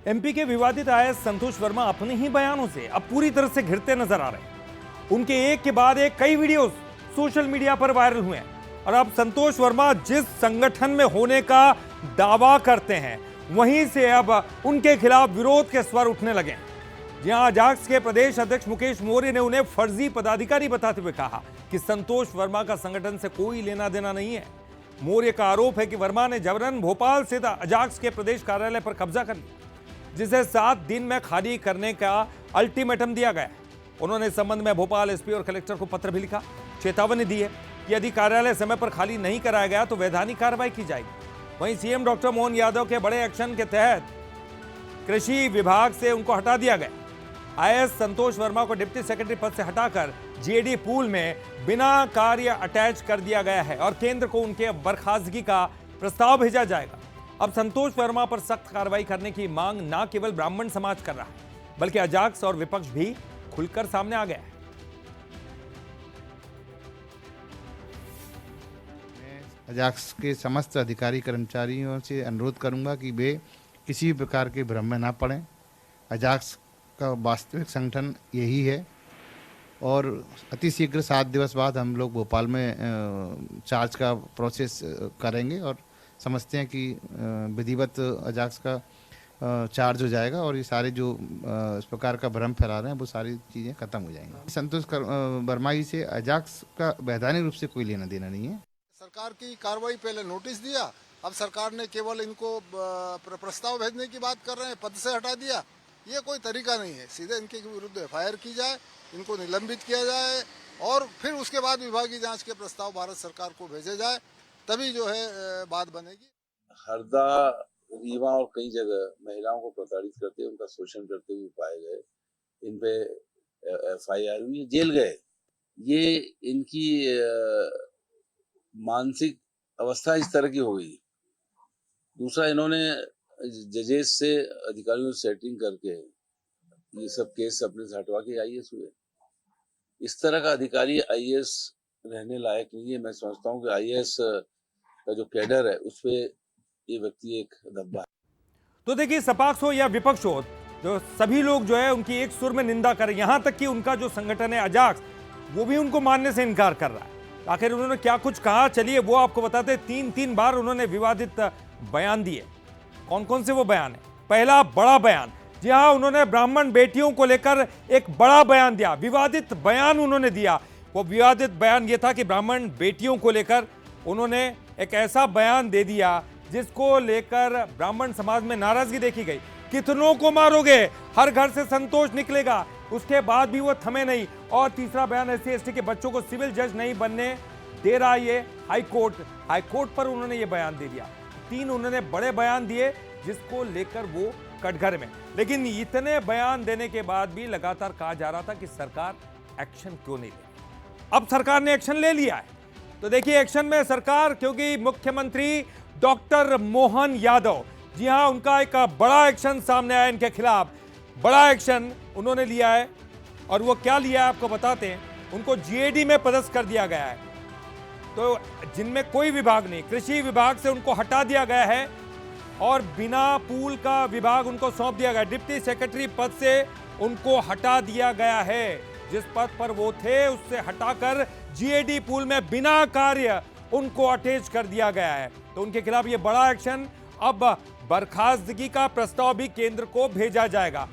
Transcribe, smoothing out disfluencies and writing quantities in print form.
MP के विवादित IAS संतोष वर्मा अपने ही बयानों से अब पूरी तरह से घिरते नजर आ रहे हैं। उनके एक के बाद एक कई वीडियोस सोशल मीडिया पर वायरल हुए हैं और अब संतोष वर्मा जिस संगठन में होने का दावा करते हैं वहीं से अब उनके खिलाफ विरोध के स्वर उठने लगे हैं। जहां अजाक्स के प्रदेश अध्यक्ष मुकेश मौर्य ने उन्हें फर्जी पदाधिकारी बताते हुए कहा कि संतोष वर्मा का संगठन से कोई लेना देना नहीं है। मौर्य का आरोप है कि वर्मा ने जबरन भोपाल स्थित अजाक्स के प्रदेश कार्यालय पर कब्जा कर लिया, जिसे 7 दिन में खाली करने का अल्टीमेटम दिया गया। उन्होंने इस संबंध में भोपाल एसपी और कलेक्टर को पत्र भी लिखा, चेतावनी दी है कि यदि कार्यालय समय पर खाली नहीं कराया गया तो वैधानिक कार्रवाई की जाएगी। वहीं सीएम डॉक्टर मोहन यादव के बड़े एक्शन के तहत कृषि विभाग से उनको हटा दिया गया। आईएएस संतोष वर्मा को डिप्टी सेक्रेटरी पद से हटाकर जीएडी पूल में बिना कार्य अटैच कर दिया गया है और केंद्र को उनके बर्खास्तगी का प्रस्ताव भेजा जाएगा। अब संतोष वर्मा पर सख्त कार्रवाई करने की मांग न केवल ब्राह्मण समाज कर रहा है बल्कि अजाक्स और विपक्ष भी खुलकर सामने आ गया है। अजाक्स के समस्त अधिकारी कर्मचारियों से अनुरोध करूंगा कि वे किसी भी प्रकार के भ्रम में ना पड़ें। अजाक्स का वास्तविक संगठन यही है और अतिशीघ्र 7 दिवस बाद हम लोग भोपाल में चार्ज का प्रोसेस करेंगे और समझते हैं कि विधिवत अजाक्स का चार्ज हो जाएगा और ये सारे जो इस प्रकार का भ्रम फैला रहे हैं वो सारी चीज़ें खत्म हो जाएंगी। संतोष वर्मा जी से अजाक्स का वैधानिक रूप से कोई लेना देना नहीं है। सरकार की कार्रवाई पहले नोटिस दिया, अब सरकार ने केवल इनको प्रस्ताव भेजने की बात कर रहे हैं, पद से हटा दिया। ये कोई तरीका नहीं है। सीधे इनके विरुद्ध एफआईआर की जाए, इनको निलंबित किया जाए और फिर उसके बाद विभागीय जांच के प्रस्ताव भारत सरकार को भेजे जाए, तभी जो है बात बनेगी। हरदा, रीवा और कई जगह महिलाओं को प्रताड़ित करते हुए, उनका शोषण करते हुए पाए गए। इन पे एफआईआर हुई, जेल गए। ये इनकी मानसिक अवस्था इस तरह की हो गई। दूसरा, इन्होंने जजेस से अधिकारियों से सेटिंग करके ये सब केस अपने से हटवा के आईएएस हुए। इस तरह का अधिकारी आईएएस रहने लायक नहीं है। मैं समझता हूँ कि आईएएस का जो कैडर है उस पे ये व्यक्ति एक धब्बा है। तो देखिए, सपाक्स हो या विपक्ष हो, जो सभी लोग जो है उनकी एक सुर में निंदा कर रहे हैं। यहां तक कि उनका जो संगठन है अजाक्स, वो भी उनको मानने से इनकार कर रहा है। आखिर उन्होंने क्या कुछ कहा, चलिए वो आपको बताते। 3 बार उन्होंने विवादित बयान दिए। कौन कौन से वो बयान है? पहला बड़ा बयान, जी हाँ, उन्होंने ब्राह्मण बेटियों को लेकर एक बड़ा बयान दिया, विवादित बयान उन्होंने दिया। वो विवादित बयान ये था कि ब्राह्मण बेटियों को लेकर उन्होंने एक ऐसा बयान दे दिया जिसको लेकर ब्राह्मण समाज में नाराजगी देखी गई। कितनों को मारोगे, हर घर से संतोष निकलेगा। उसके बाद भी वो थमे नहीं। और तीसरा बयान, SC ST के बच्चों को सिविल जज नहीं बनने दे रहा ये हाईकोर्ट पर उन्होंने ये बयान दे दिया। 3 उन्होंने बड़े बयान दिए जिसको लेकर वो कटघरे में। लेकिन इतने बयान देने के बाद भी लगातार कहा जा रहा था कि सरकार एक्शन क्यों नहीं ले। अब सरकार ने एक्शन ले लिया है। तो देखिए, एक्शन में सरकार, क्योंकि मुख्यमंत्री डॉक्टर मोहन यादव, जी हां, उनका एक बड़ा एक्शन सामने आया इनके खिलाफ। बड़ा एक्शन उन्होंने लिया है और वो क्या लिया है आपको बताते हैं। उनको जीएडी में पदस्थ कर दिया गया है, तो जिनमें कोई विभाग नहीं, कृषि विभाग से उनको हटा दिया गया है और बिना पूल का विभाग उनको सौंप दिया गया। डिप्टी सेक्रेटरी पद से उनको हटा दिया गया है। जिस पद पर वो थे उससे हटाकर जीएडी पूल में बिना कार्य उनको अटैच कर दिया गया है। तो उनके खिलाफ ये बड़ा एक्शन। अब बर्खास्तगी का प्रस्ताव भी केंद्र को भेजा जाएगा।